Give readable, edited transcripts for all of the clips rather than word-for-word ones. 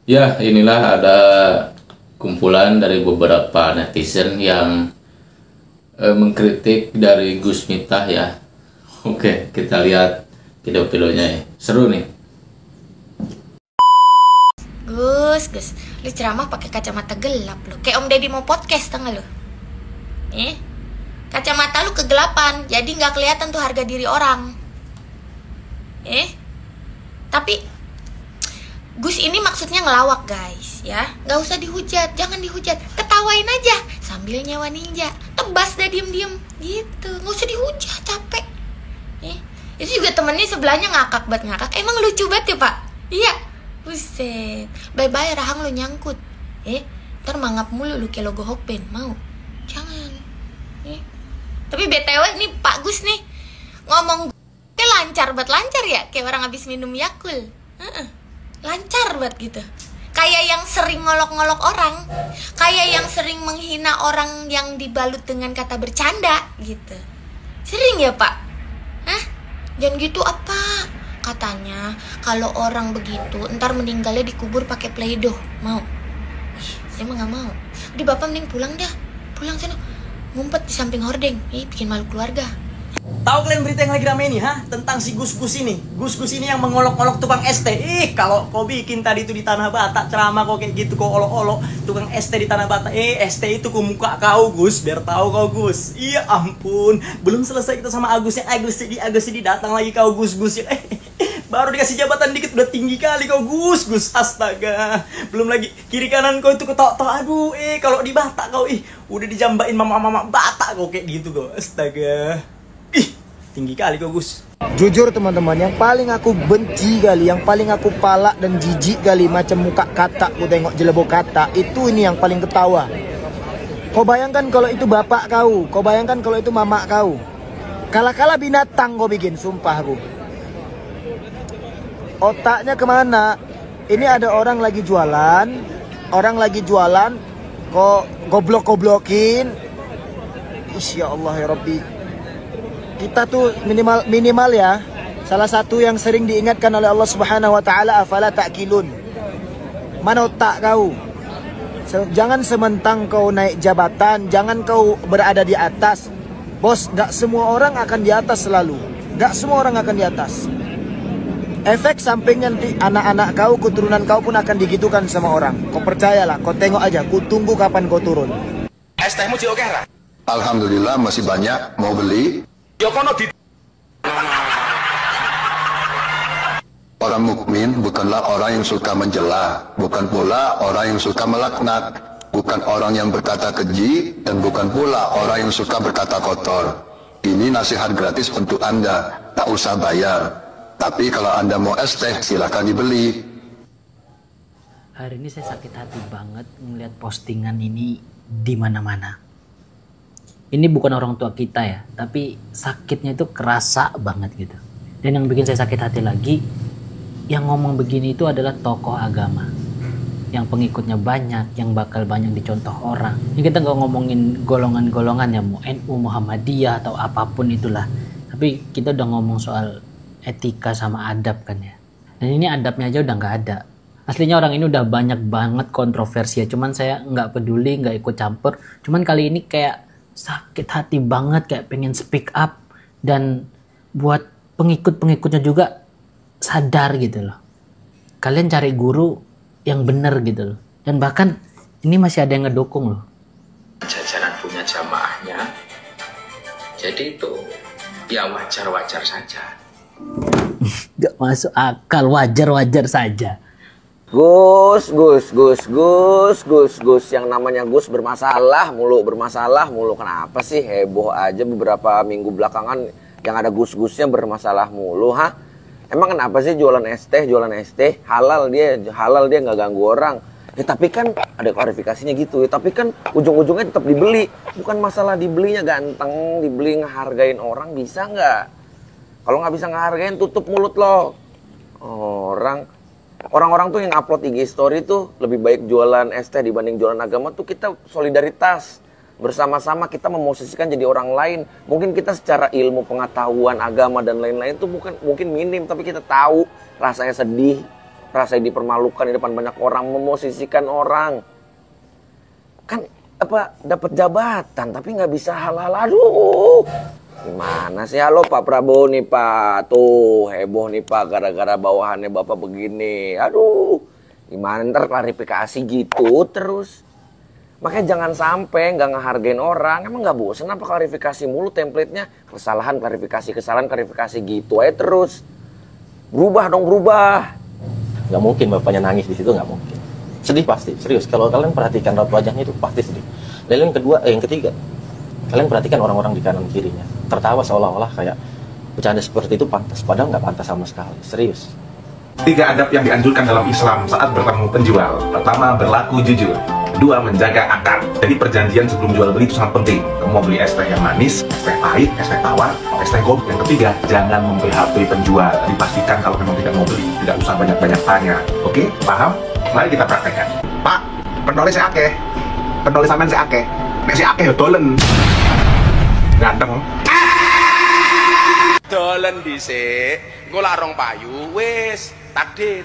Ya, inilah ada kumpulan dari beberapa netizen yang mengkritik dari Gus Miftah ya. Oke, kita lihat video-videonya ya. Seru nih. Gus, lu ceramah pakai kacamata gelap lu. Kayak Om Deddy mau podcast, tau gak lu? Kacamata lu kegelapan, jadi nggak kelihatan tuh harga diri orang. Tapi Gus ini maksudnya ngelawak guys, ya. Nggak usah dihujat, jangan dihujat. Ketawain aja sambil nyawa ninja. Tebas dah diem-diem gitu. Nggak usah dihujat, capek. Itu juga temennya sebelahnya ngakak banget ngakak. Emang lucu banget ya pak? Iya. Buset. Bye-bye rahang lu nyangkut. Ntar mangap mulu lu kayak logo Hokben. Mau? Jangan. Tapi BTW nih Pak Gus nih ngomong kayak lancar ya, kayak orang habis minum Yakult. Lancar banget gitu. Kayak yang sering ngolok-ngolok orang, kayak yang sering menghina orang yang dibalut dengan kata bercanda gitu. Sering ya Pak? Jangan gitu apa? Katanya kalau orang begitu ntar meninggalnya dikubur pakai playdoh. Mau? Saya mah nggak mau. Udah bapak mending pulang dah. Pulang sana. Ngumpet di samping hordeng. Bikin malu keluarga. Tahu kalian berita yang lagi rame ini, tentang si Gus-Gus ini. Gus-Gus ini yang mengolok-olok tukang ST. Kalau kau bikin tadi itu di Tanah Batak ceramah kau kayak gitu, kau olok-olok tukang ST di Tanah Batak. ST itu ku muka kau Gus, biar tahu kau Gus. Iya ampun, belum selesai kita sama Agusnya. Agus ini datang lagi kau Gus ya. Baru dikasih jabatan dikit udah tinggi kali kau Gus. Astaga. Belum lagi kiri kanan kau itu ketok-tok. Aduh, kalau di Batak kau udah dijambain mama-mama Batak kau kayak gitu kau. Astaga. Tinggi kali kau Gus. Jujur teman-teman, yang paling aku benci kali, yang paling aku palak dan jijik kali macam muka kata, aku tengok jelebok kata, itu ini yang paling ketawa. Kau bayangkan kalau itu bapak kau bayangkan kalau itu mama kau. Kala-kala binatang kau bikin, sumpah aku. Otaknya kemana? Ini ada orang lagi jualan, kok goblok-goblokin. Ya Allah ya Rabbi. Kita tuh minimal ya. Salah satu yang sering diingatkan oleh Allah Subhanahu wa taala, afala ta'qilun. Mana otak kau? Jangan sementang kau naik jabatan, jangan kau berada di atas. Bos, gak semua orang akan di atas selalu. Gak semua orang akan di atas. Efek sampingnya nanti anak-anak kau, keturunan kau pun akan digitukan sama orang. Kau percayalah, kau tengok aja, ku tunggu kapan kau turun. Es tehmu oke lah. Alhamdulillah masih banyak mau beli. Orang mukmin bukanlah orang yang suka mencela, bukan pula orang yang suka melaknat, bukan orang yang berkata keji, dan bukan pula orang yang suka berkata kotor. Ini nasihat gratis untuk Anda, tak usah bayar. Tapi kalau Anda mau es teh, silahkan dibeli. Hari ini saya sakit hati banget melihat postingan ini di mana-mana. Ini bukan orang tua kita ya, tapi sakitnya itu kerasa banget gitu. Dan yang bikin saya sakit hati lagi, yang ngomong begini itu adalah tokoh agama. Yang pengikutnya banyak, yang bakal banyak dicontoh orang. Ini kita nggak ngomongin golongan-golongan ya, mau NU, Muhammadiyah atau apapun itulah. Tapi kita udah ngomong soal etika sama adab kan ya. Dan ini adabnya aja udah nggak ada. Aslinya orang ini udah banyak banget kontroversi ya. Cuman saya nggak peduli, nggak ikut campur. Cuman kali ini kayak sakit hati banget, kayak pengen speak up. Dan buat pengikut-pengikutnya juga sadar gitu loh. Kalian cari guru yang bener gitu loh. Dan bahkan ini masih ada yang ngedukung loh. Jajaran punya jamaahnya. Jadi itu ya wajar-wajar saja. Gak masuk akal, wajar-wajar saja. Gus, yang namanya Gus bermasalah mulu. Kenapa sih heboh aja beberapa minggu belakangan yang ada Gus-Gusnya bermasalah mulu, Emang kenapa sih jualan es teh? Halal dia nggak ganggu orang. Tapi kan ada klarifikasinya gitu. Tapi kan ujung-ujungnya tetap dibeli. Bukan masalah dibelinya ganteng, dibeli ngehargain orang bisa nggak? Kalau nggak bisa ngehargain, tutup mulut lo. Orang-orang tuh yang upload IG story tuh lebih baik jualan es teh dibanding jualan agama tuh kita solidaritas. Bersama-sama kita memosisikan jadi orang lain. Mungkin kita secara ilmu, pengetahuan, agama dan lain-lain tuh mungkin minim, tapi kita tahu rasanya sedih Rasanya dipermalukan di depan banyak orang, memosisikan orang. Kan apa dapat jabatan tapi nggak bisa halal. Aduh. Gimana sih? Halo Pak Prabowo nih Pak. Tuh heboh nih Pak gara-gara bawahannya Bapak begini. Aduh. Gimana ntar klarifikasi gitu terus. Makanya jangan sampai nggak ngehargain orang. Emang nggak bosan apa klarifikasi mulu template-nya? Kesalahan, klarifikasi gitu aja terus. Berubah dong, berubah. Nggak mungkin bapaknya nangis di situ, nggak mungkin. Sedih pasti, serius. Kalau kalian perhatikan raut wajahnya itu pasti sedih. Dan yang ketiga, kalian perhatikan orang-orang di kanan kirinya. Tertawa seolah-olah kayak bercanda seperti itu pantas. Padahal nggak pantas sama sekali, serius. 3 adab yang dianjurkan dalam Islam saat bertemu penjual. Pertama, berlaku jujur. 2, menjaga akar. Jadi perjanjian sebelum jual beli itu sangat penting. Kamu mau beli es teh yang manis, es teh pahit, es teh tawar, es teh gold. Yang ketiga, jangan mem-PHP penjual. Dipastikan kalau memang tidak mau beli, tidak usah banyak-banyak tanya. Oke, paham? Mari kita praktekkan. Pak, pendolnya saya akeh. Pendolnya sampean saya akeh. Nek saya akeh ya dolen. Ganteng. Dolen dhisik, engko lak rong payu wis takdir.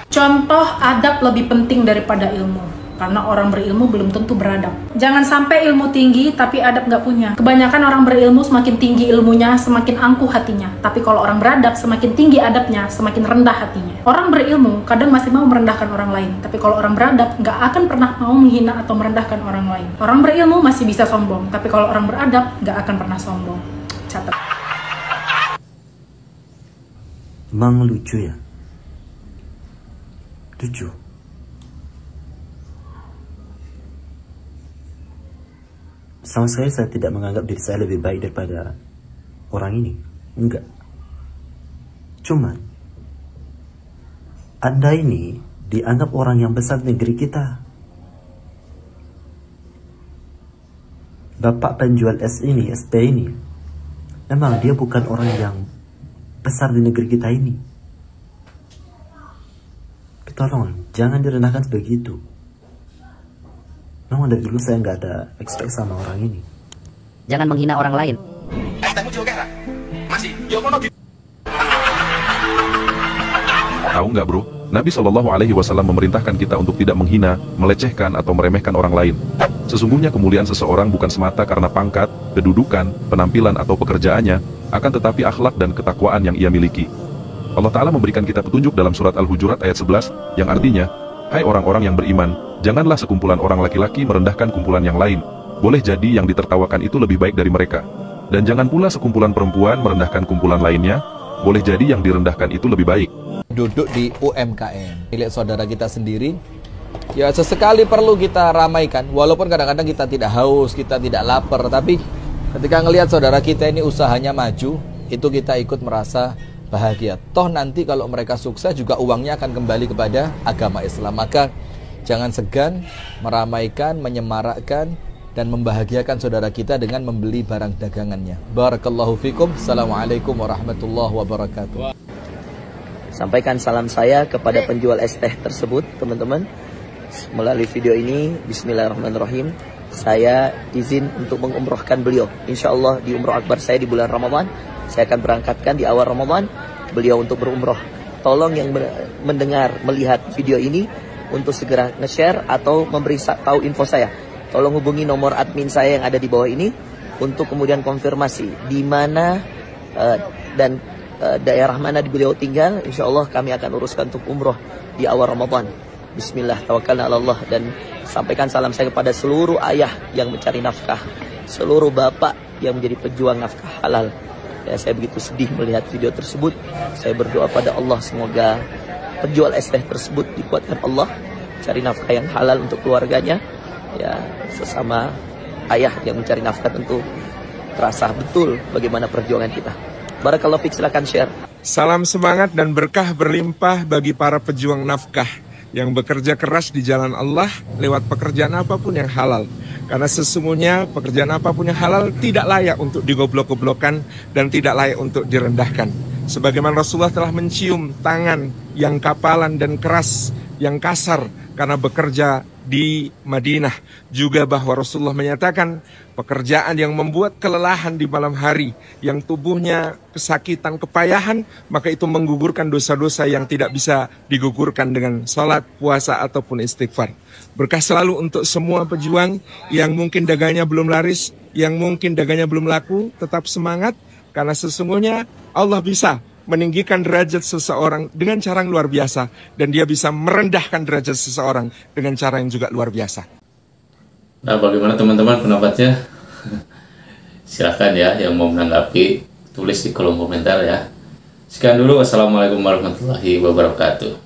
Contoh adab lebih penting daripada ilmu, karena orang berilmu belum tentu beradab. Jangan sampai ilmu tinggi tapi adab nggak punya. Kebanyakan orang berilmu semakin tinggi ilmunya, semakin angkuh hatinya. Tapi kalau orang beradab, semakin tinggi adabnya, semakin rendah hatinya. Orang berilmu kadang masih mau merendahkan orang lain, tapi kalau orang beradab nggak akan pernah mau menghina atau merendahkan orang lain. Orang berilmu masih bisa sombong, tapi kalau orang beradab nggak akan pernah sombong. Catat. Emang lucu ya? Lucu. Sama sekali saya tidak menganggap diri saya lebih baik daripada orang ini. Enggak. Cuman Anda ini dianggap orang yang besar di negeri kita. Bapak penjual es ini, ST ini, memang dia bukan orang yang besar di negeri kita ini. Tolong, jangan direndahkan begitu. Memang dari dulu saya nggak ada expect sama orang ini. Jangan menghina orang lain. Tahu nggak bro? Nabi SAW memerintahkan kita untuk tidak menghina, melecehkan atau meremehkan orang lain. Sesungguhnya kemuliaan seseorang bukan semata karena pangkat, kedudukan, penampilan atau pekerjaannya, akan tetapi akhlak dan ketakwaan yang ia miliki. Allah Ta'ala memberikan kita petunjuk dalam surat Al-Hujurat ayat 11, yang artinya, hai orang-orang yang beriman, janganlah sekumpulan orang laki-laki merendahkan kumpulan yang lain. Boleh jadi yang ditertawakan itu lebih baik dari mereka. Dan jangan pula sekumpulan perempuan merendahkan kumpulan lainnya, boleh jadi yang direndahkan itu lebih baik. Duduk di UMKM, milik saudara kita sendiri, ya sesekali perlu kita ramaikan. Walaupun kadang-kadang kita tidak haus, kita tidak lapar, tapi ketika ngelihat saudara kita ini usahanya maju, itu kita ikut merasa bahagia. Toh nanti kalau mereka sukses juga uangnya akan kembali kepada agama Islam. Maka jangan segan meramaikan, menyemarakkan dan membahagiakan saudara kita dengan membeli barang dagangannya. Barakallahu fikum. Assalamualaikum warahmatullahi wabarakatuh. Sampaikan salam saya kepada penjual es teh tersebut, teman-teman. Melalui video ini, bismillahirrahmanirrahim, saya izin untuk mengumrohkan beliau. Insya Allah di umroh akbar saya di bulan Ramadan, saya akan berangkatkan di awal Ramadan beliau untuk berumroh. Tolong yang mendengar, melihat video ini untuk segera nge-share atau memberi tahu info saya. Tolong hubungi nomor admin saya yang ada di bawah ini untuk kemudian konfirmasi di mana dan daerah mana di beliau tinggal. Insya Allah kami akan uruskan untuk umroh di awal Ramadan. Bismillah, tawakkalna ala Allah. Dan sampaikan salam saya kepada seluruh ayah yang mencari nafkah, seluruh bapak yang menjadi pejuang nafkah halal. Ya, saya begitu sedih melihat video tersebut. Saya berdoa pada Allah semoga penjual es teh tersebut dikuatkan Allah, cari nafkah yang halal untuk keluarganya. Ya, sesama ayah yang mencari nafkah tentu terasa betul bagaimana perjuangan kita. Barakallahu fiik, silakan share. Salam semangat dan berkah berlimpah bagi para pejuang nafkah yang bekerja keras di jalan Allah lewat pekerjaan apapun yang halal. Karena sesungguhnya pekerjaan apapun yang halal tidak layak untuk digoblok-goblokan dan tidak layak untuk direndahkan. Sebagaimana Rasulullah telah mencium tangan yang kapalan dan keras, yang kasar karena bekerja di Madinah. Juga bahwa Rasulullah menyatakan pekerjaan yang membuat kelelahan di malam hari, yang tubuhnya kesakitan, kepayahan, maka itu menggugurkan dosa-dosa yang tidak bisa digugurkan dengan salat, puasa, ataupun istighfar. Berkah selalu untuk semua pejuang yang mungkin dagangnya belum laris, yang mungkin dagangnya belum laku, tetap semangat, karena sesungguhnya Allah bisa meninggikan derajat seseorang dengan cara yang luar biasa, dan dia bisa merendahkan derajat seseorang dengan cara yang juga luar biasa. Nah, bagaimana teman-teman pendapatnya? Silahkan ya, yang mau menanggapi tulis di kolom komentar ya. Sekian dulu, wassalamualaikum warahmatullahi wabarakatuh.